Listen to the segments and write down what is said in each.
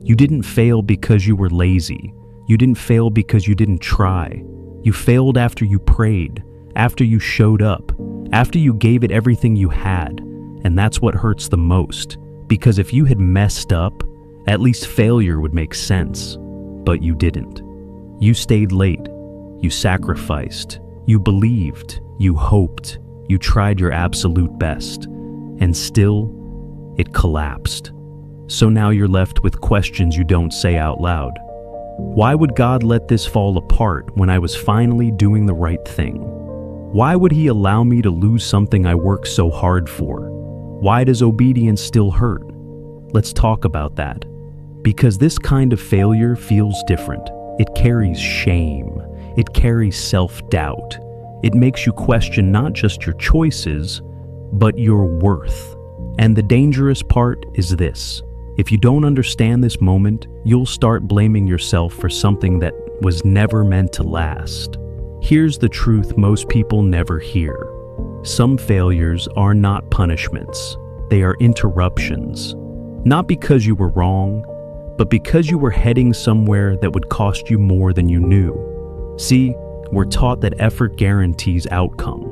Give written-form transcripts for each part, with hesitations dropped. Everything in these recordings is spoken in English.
You didn't fail because you were lazy. You didn't fail because you didn't try. You failed after you prayed, after you showed up, after you gave it everything you had. And that's what hurts the most, because if you had messed up, at least failure would make sense. But you didn't. You stayed late. You sacrificed. You believed. You hoped. You tried your absolute best. And still, it collapsed. So now you're left with questions you don't say out loud. Why would God let this fall apart when I was finally doing the right thing? Why would He allow me to lose something I worked so hard for? Why does obedience still hurt? Let's talk about that. Because this kind of failure feels different. It carries shame. It carries self-doubt. It makes you question not just your choices, but your worth. And the dangerous part is this. If you don't understand this moment, you'll start blaming yourself for something that was never meant to last. Here's the truth most people never hear. Some failures are not punishments. They are interruptions. Not because you were wrong, but because you were heading somewhere that would cost you more than you knew. See, we're taught that effort guarantees outcome.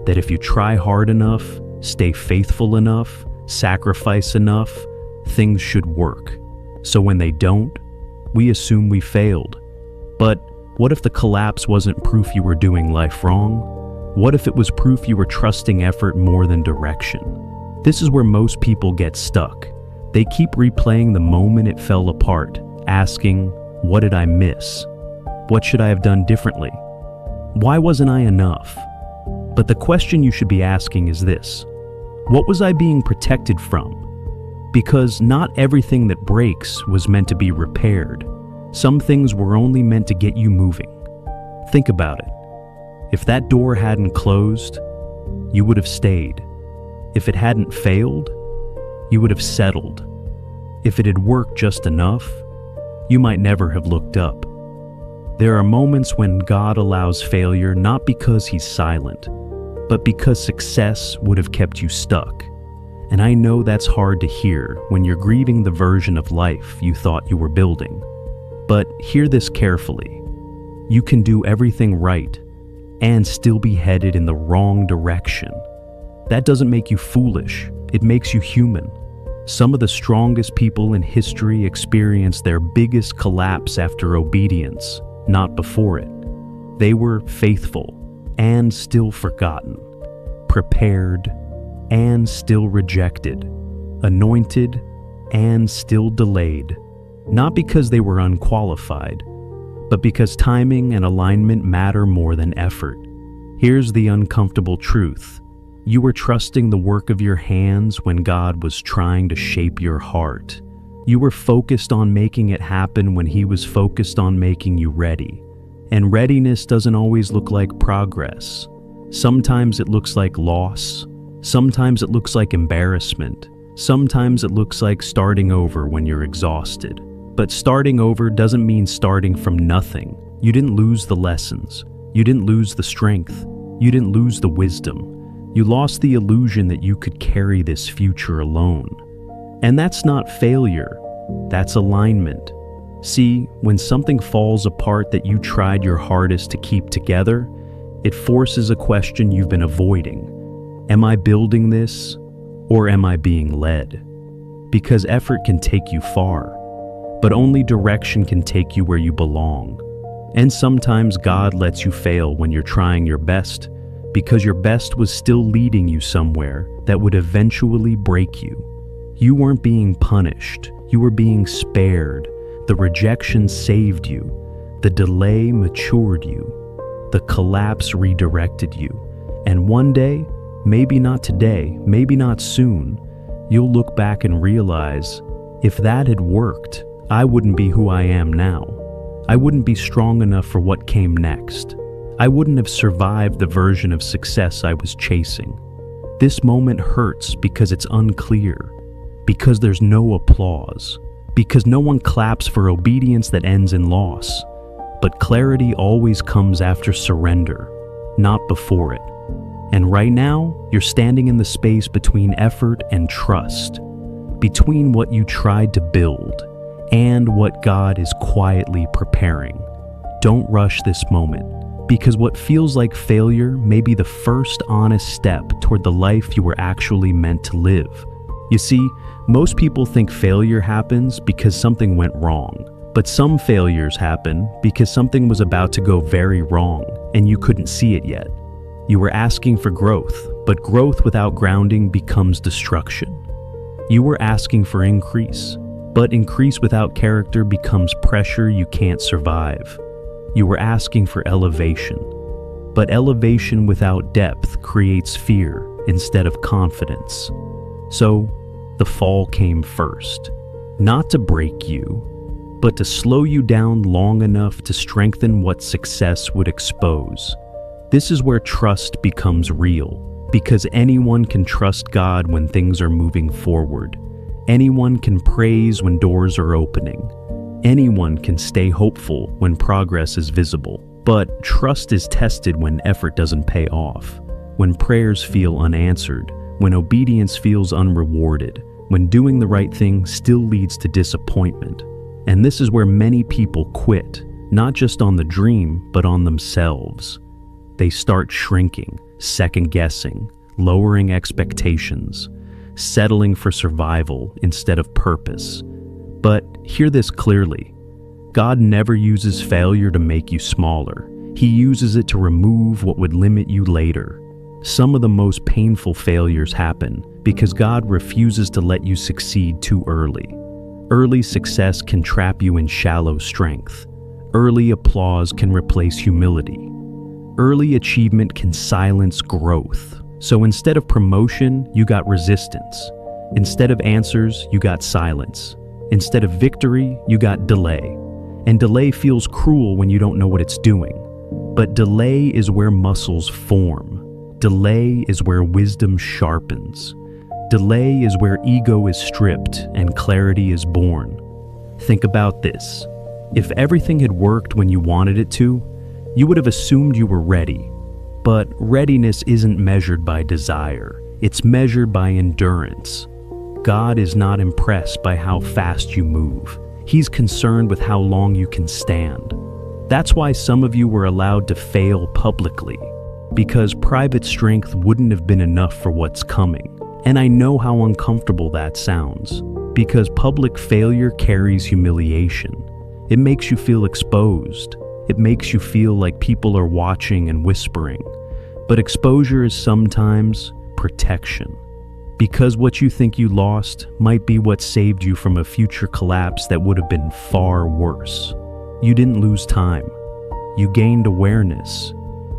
That if you try hard enough, stay faithful enough, sacrifice enough, things should work. So when they don't, we assume we failed. But what if the collapse wasn't proof you were doing life wrong? What if it was proof you were trusting effort more than direction? This is where most people get stuck. They keep replaying the moment it fell apart, asking, what did I miss? What should I have done differently? Why wasn't I enough? But the question you should be asking is this: what was I being protected from? Because not everything that breaks was meant to be repaired. Some things were only meant to get you moving. Think about it. If that door hadn't closed, you would have stayed. If it hadn't failed, you would have settled. If it had worked just enough, you might never have looked up. There are moments when God allows failure not because He's silent, but because success would have kept you stuck. And I know that's hard to hear when you're grieving the version of life you thought you were building. But hear this carefully. You can do everything right and still be headed in the wrong direction. That doesn't make you foolish. It makes you human. Some of the strongest people in history experienced their biggest collapse after obedience, not before it. They were faithful and still forgotten, prepared and still rejected, anointed and still delayed, not because they were unqualified, but because timing and alignment matter more than effort. Here's the uncomfortable truth. You were trusting the work of your hands when God was trying to shape your heart. You were focused on making it happen when He was focused on making you ready. And readiness doesn't always look like progress. Sometimes it looks like loss. Sometimes it looks like embarrassment. Sometimes it looks like starting over when you're exhausted. But starting over doesn't mean starting from nothing. You didn't lose the lessons. You didn't lose the strength. You didn't lose the wisdom. You lost the illusion that you could carry this future alone. And that's not failure. That's alignment. See, when something falls apart that you tried your hardest to keep together, it forces a question you've been avoiding. Am I building this, or am I being led? Because effort can take you far, but only direction can take you where you belong. And sometimes God lets you fail when you're trying your best, because your best was still leading you somewhere that would eventually break you. You weren't being punished, you were being spared. The rejection saved you. The delay matured you. The collapse redirected you. And one day, maybe not today, maybe not soon, you'll look back and realize, if that had worked, I wouldn't be who I am now. I wouldn't be strong enough for what came next. I wouldn't have survived the version of success I was chasing. This moment hurts because it's unclear, because there's no applause, because no one claps for obedience that ends in loss. But clarity always comes after surrender, not before it. And right now, you're standing in the space between effort and trust, between what you tried to build and what God is quietly preparing. Don't rush this moment, because what feels like failure may be the first honest step toward the life you were actually meant to live. You see, most people think failure happens because something went wrong, but some failures happen because something was about to go very wrong and you couldn't see it yet. You were asking for growth, but growth without grounding becomes destruction. You were asking for increase, but increase without character becomes pressure you can't survive. You were asking for elevation, but elevation without depth creates fear instead of confidence. So, the fall came first, not to break you, but to slow you down long enough to strengthen what success would expose. This is where trust becomes real, because anyone can trust God when things are moving forward. Anyone can praise when doors are opening. Anyone can stay hopeful when progress is visible. But trust is tested when effort doesn't pay off, when prayers feel unanswered, when obedience feels unrewarded, when doing the right thing still leads to disappointment. And this is where many people quit, not just on the dream, but on themselves. They start shrinking, second-guessing, lowering expectations, settling for survival instead of purpose. But hear this clearly. God never uses failure to make you smaller. He uses it to remove what would limit you later. Some of the most painful failures happen because God refuses to let you succeed too early. Early success can trap you in shallow strength. Early applause can replace humility. Early achievement can silence growth. So instead of promotion, you got resistance. Instead of answers, you got silence. Instead of victory, you got delay. And delay feels cruel when you don't know what it's doing. But delay is where muscles form. Delay is where wisdom sharpens. Delay is where ego is stripped and clarity is born. Think about this. If everything had worked when you wanted it to, you would have assumed you were ready. But readiness isn't measured by desire. It's measured by endurance. God is not impressed by how fast you move. He's concerned with how long you can stand. That's why some of you were allowed to fail publicly, because private strength wouldn't have been enough for what's coming. And I know how uncomfortable that sounds, because public failure carries humiliation. It makes you feel exposed. It makes you feel like people are watching and whispering. But exposure is sometimes protection. Because what you think you lost might be what saved you from a future collapse that would have been far worse. You didn't lose time. You gained awareness.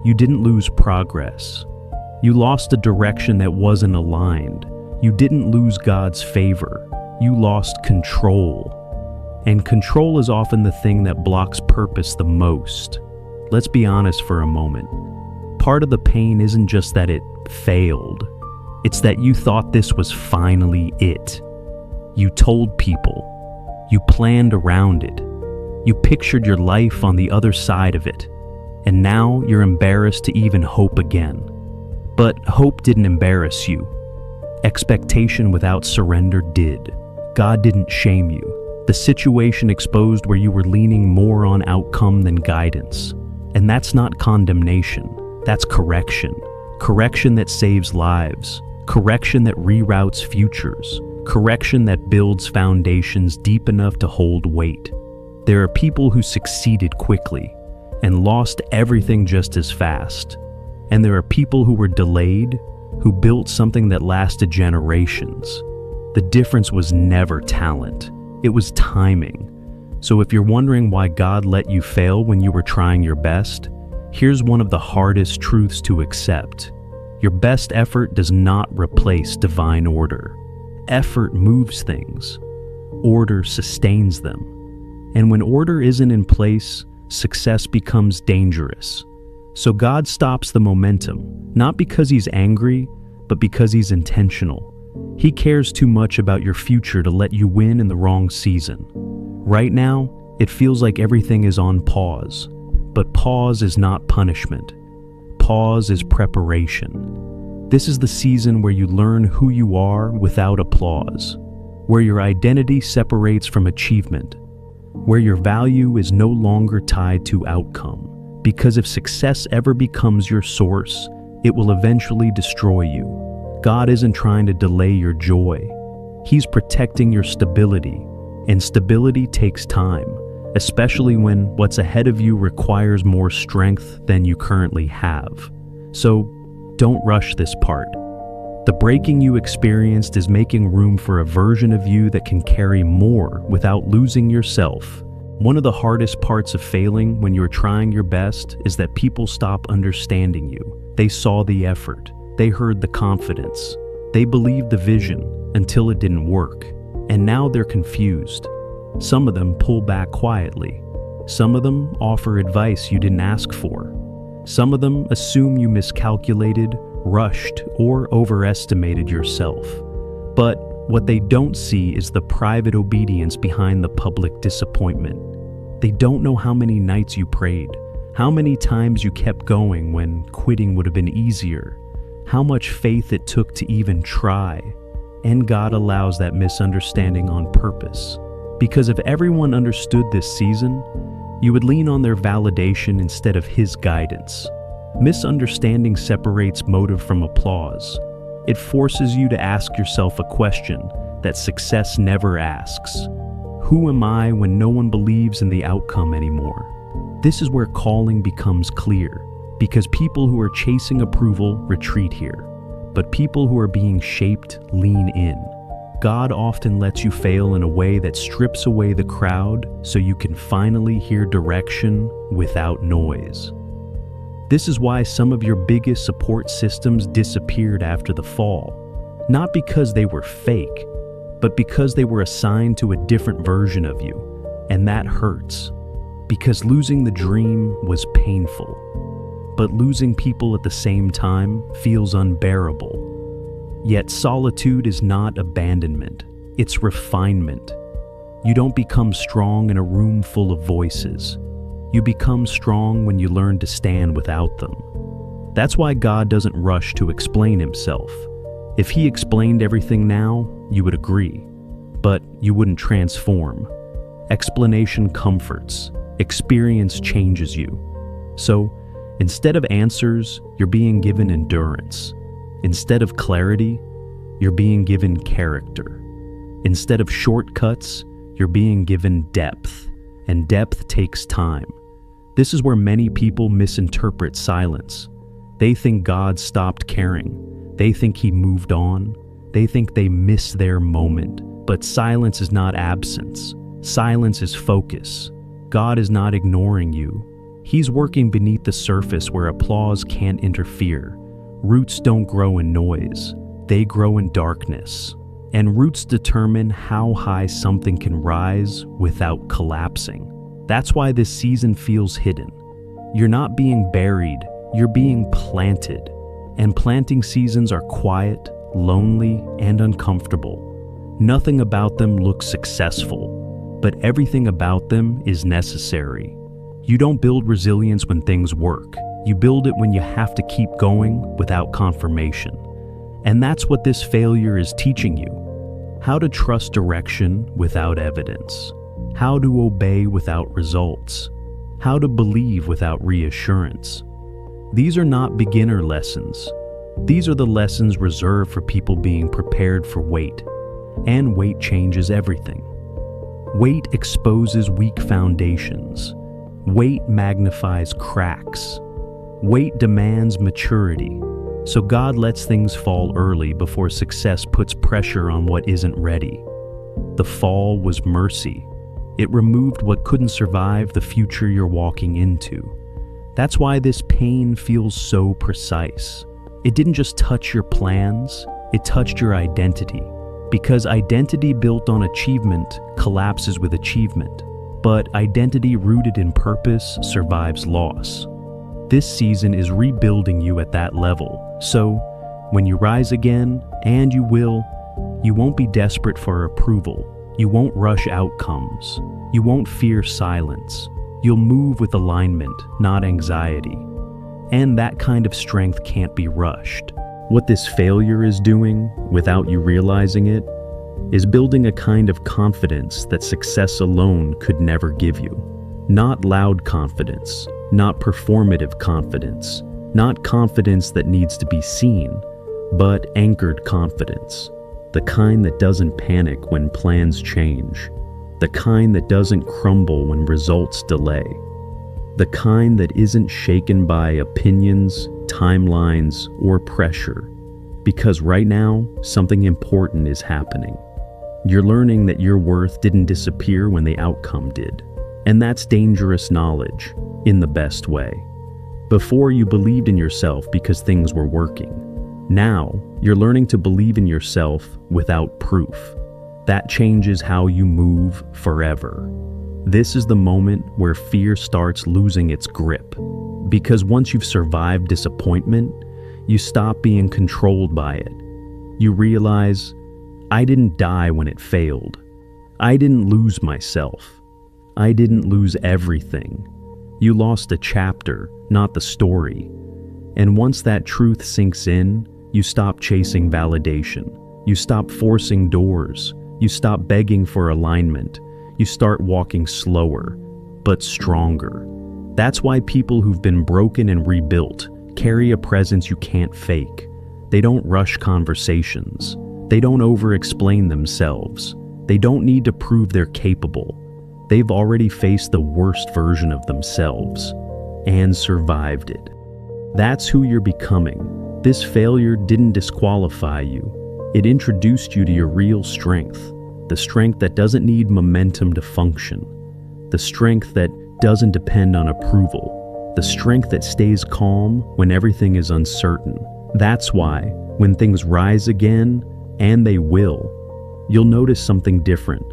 You didn't lose progress. You lost a direction that wasn't aligned. You didn't lose God's favor. You lost control. And control is often the thing that blocks purpose the most. Let's be honest for a moment. Part of the pain isn't just that it failed. It's that you thought this was finally it. You told people. You planned around it. You pictured your life on the other side of it. And now you're embarrassed to even hope again. But hope didn't embarrass you. Expectation without surrender did. God didn't shame you. The situation exposed where you were leaning more on outcome than guidance. And that's not condemnation. That's correction. Correction that saves lives. Correction that reroutes futures. Correction that builds foundations deep enough to hold weight. There are people who succeeded quickly and lost everything just as fast. And there are people who were delayed, who built something that lasted generations. The difference was never talent. It was timing. So if you're wondering why God let you fail when you were trying your best, here's one of the hardest truths to accept. Your best effort does not replace divine order. Effort moves things. Order sustains them. And when order isn't in place, success becomes dangerous. So God stops the momentum, not because he's angry, but because he's intentional. He cares too much about your future to let you win in the wrong season. Right now, it feels like everything is on pause. But pause is not punishment. Pause is preparation. This is the season where you learn who you are without applause, where your identity separates from achievement, where your value is no longer tied to outcome. Because if success ever becomes your source, it will eventually destroy you. God isn't trying to delay your joy. He's protecting your stability, and stability takes time, especially when what's ahead of you requires more strength than you currently have. So don't rush this part. The breaking you experienced is making room for a version of you that can carry more without losing yourself. One of the hardest parts of failing when you're trying your best is that people stop understanding you. They saw the effort, they heard the confidence, they believed the vision until it didn't work, and now they're confused. Some of them pull back quietly. Some of them offer advice you didn't ask for. Some of them assume you miscalculated, rushed, or overestimated yourself. But what they don't see is the private obedience behind the public disappointment. They don't know how many nights you prayed, how many times you kept going when quitting would have been easier, how much faith it took to even try. And God allows that misunderstanding on purpose. Because if everyone understood this season, you would lean on their validation instead of His guidance. Misunderstanding separates motive from applause. It forces you to ask yourself a question that success never asks. Who am I when no one believes in the outcome anymore? This is where calling becomes clear, because people who are chasing approval retreat here, but people who are being shaped lean in. God often lets you fail in a way that strips away the crowd so you can finally hear direction without noise. This is why some of your biggest support systems disappeared after the fall, not because they were fake, but because they were assigned to a different version of you, and that hurts, because losing the dream was painful, but losing people at the same time feels unbearable. Yet solitude is not abandonment, it's refinement. You don't become strong in a room full of voices. You become strong when you learn to stand without them. That's why God doesn't rush to explain Himself. If He explained everything now, you would agree, but you wouldn't transform. Explanation comforts, experience changes you. So, instead of answers, you're being given endurance. Instead of clarity, you're being given character. Instead of shortcuts, you're being given depth, and depth takes time. This is where many people misinterpret silence. They think God stopped caring. They think He moved on. They think they missed their moment. But silence is not absence. Silence is focus. God is not ignoring you. He's working beneath the surface where applause can't interfere. Roots don't grow in noise. They grow in darkness. And roots determine how high something can rise without collapsing. That's why this season feels hidden. You're not being buried, you're being planted. And planting seasons are quiet, lonely, and uncomfortable. Nothing about them looks successful, but everything about them is necessary. You don't build resilience when things work. You build it when you have to keep going without confirmation. And that's what this failure is teaching you. How to trust direction without evidence. How to obey without results. How to believe without reassurance. These are not beginner lessons. These are the lessons reserved for people being prepared for weight. And weight changes everything. Weight exposes weak foundations. Weight magnifies cracks. Weight demands maturity. So God lets things fall early before success puts pressure on what isn't ready. The fall was mercy. It removed what couldn't survive the future you're walking into. That's why this pain feels so precise. It didn't just touch your plans, it touched your identity. Because identity built on achievement collapses with achievement. But identity rooted in purpose survives loss. This season is rebuilding you at that level. So, when you rise again, and you will, you won't be desperate for approval. You won't rush outcomes. You won't fear silence. You'll move with alignment, not anxiety. And that kind of strength can't be rushed. What this failure is doing, without you realizing it, is building a kind of confidence that success alone could never give you. Not loud confidence, not performative confidence, not confidence that needs to be seen, but anchored confidence. The kind that doesn't panic when plans change. The kind that doesn't crumble when results delay. The kind that isn't shaken by opinions, timelines, or pressure. Because right now, something important is happening. You're learning that your worth didn't disappear when the outcome did. And that's dangerous knowledge, in the best way. Before, you believed in yourself because things were working. Now, you're learning to believe in yourself without proof. That changes how you move forever. This is the moment where fear starts losing its grip. Because once you've survived disappointment, you stop being controlled by it. You realize, I didn't die when it failed. I didn't lose myself. I didn't lose everything. You lost a chapter, not the story. And once that truth sinks in, you stop chasing validation. You stop forcing doors. You stop begging for alignment. You start walking slower, but stronger. That's why people who've been broken and rebuilt carry a presence you can't fake. They don't rush conversations. They don't over-explain themselves. They don't need to prove they're capable. They've already faced the worst version of themselves and survived it. That's who you're becoming. This failure didn't disqualify you. It introduced you to your real strength, the strength that doesn't need momentum to function, the strength that doesn't depend on approval, the strength that stays calm when everything is uncertain. That's why, when things rise again, and they will, you'll notice something different.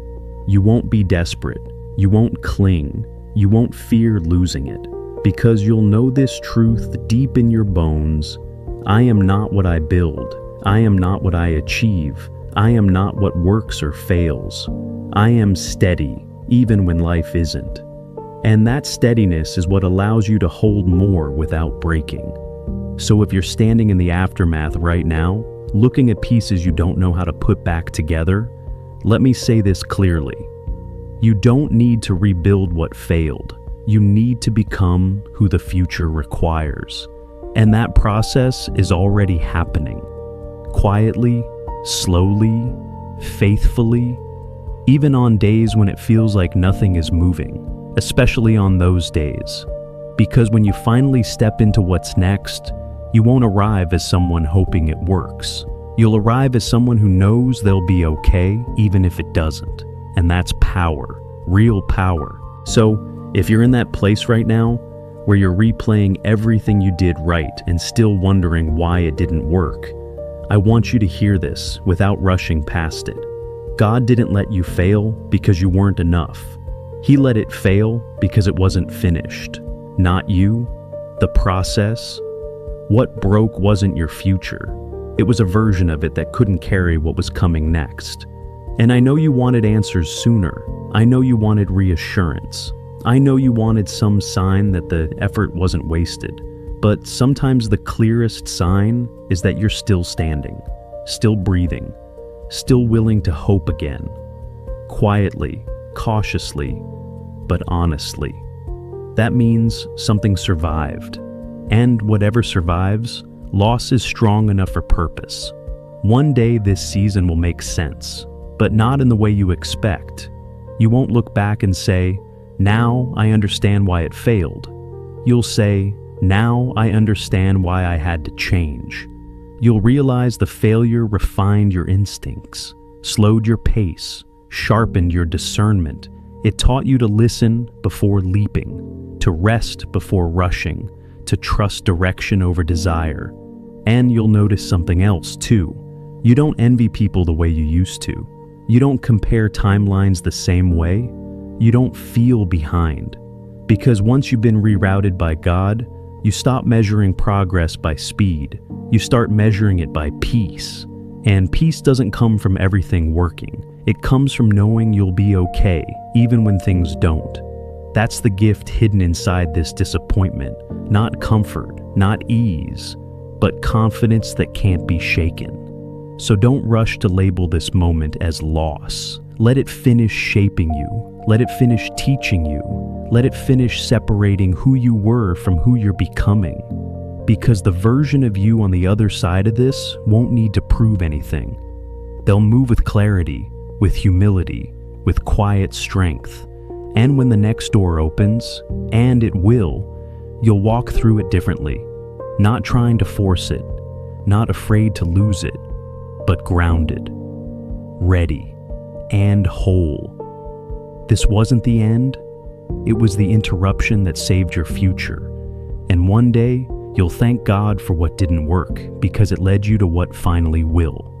You won't be desperate. You won't cling. You won't fear losing it. Because you'll know this truth deep in your bones. I am not what I build. I am not what I achieve. I am not what works or fails. I am steady, even when life isn't. And that steadiness is what allows you to hold more without breaking. So if you're standing in the aftermath right now, looking at pieces you don't know how to put back together, let me say this clearly. You don't need to rebuild what failed. You need to become who the future requires. And that process is already happening. Quietly, slowly, faithfully, even on days when it feels like nothing is moving, especially on those days. Because when you finally step into what's next, you won't arrive as someone hoping it works. You'll arrive as someone who knows they'll be okay even if it doesn't. And that's power, real power. So, if you're in that place right now, where you're replaying everything you did right and still wondering why it didn't work, I want you to hear this without rushing past it. God didn't let you fail because you weren't enough. He let it fail because it wasn't finished. Not you, the process. What broke wasn't your future. It was a version of it that couldn't carry what was coming next. And I know you wanted answers sooner. I know you wanted reassurance. I know you wanted some sign that the effort wasn't wasted. But sometimes the clearest sign is that you're still standing, still breathing, still willing to hope again. Quietly, cautiously, but honestly. That means something survived. And whatever survives, loss is strong enough for purpose. One day this season will make sense, but not in the way you expect. You won't look back and say, now I understand why it failed. You'll say, now I understand why I had to change. You'll realize the failure refined your instincts, slowed your pace, sharpened your discernment. It taught you to listen before leaping, to rest before rushing, to trust direction over desire. And you'll notice something else too. You don't envy people the way you used to. You don't compare timelines the same way. You don't feel behind. Because once you've been rerouted by God, you stop measuring progress by speed. You start measuring it by peace. And peace doesn't come from everything working. It comes from knowing you'll be okay, even when things don't. That's the gift hidden inside this disappointment. Not comfort, not ease, but confidence that can't be shaken. So don't rush to label this moment as loss. Let it finish shaping you. Let it finish teaching you. Let it finish separating who you were from who you're becoming. Because the version of you on the other side of this won't need to prove anything. They'll move with clarity, with humility, with quiet strength. And when the next door opens, and it will, you'll walk through it differently. Not trying to force it, not afraid to lose it, but grounded, ready, and whole. This wasn't the end. It was the interruption that saved your future. And one day, you'll thank God for what didn't work because it led you to what finally will.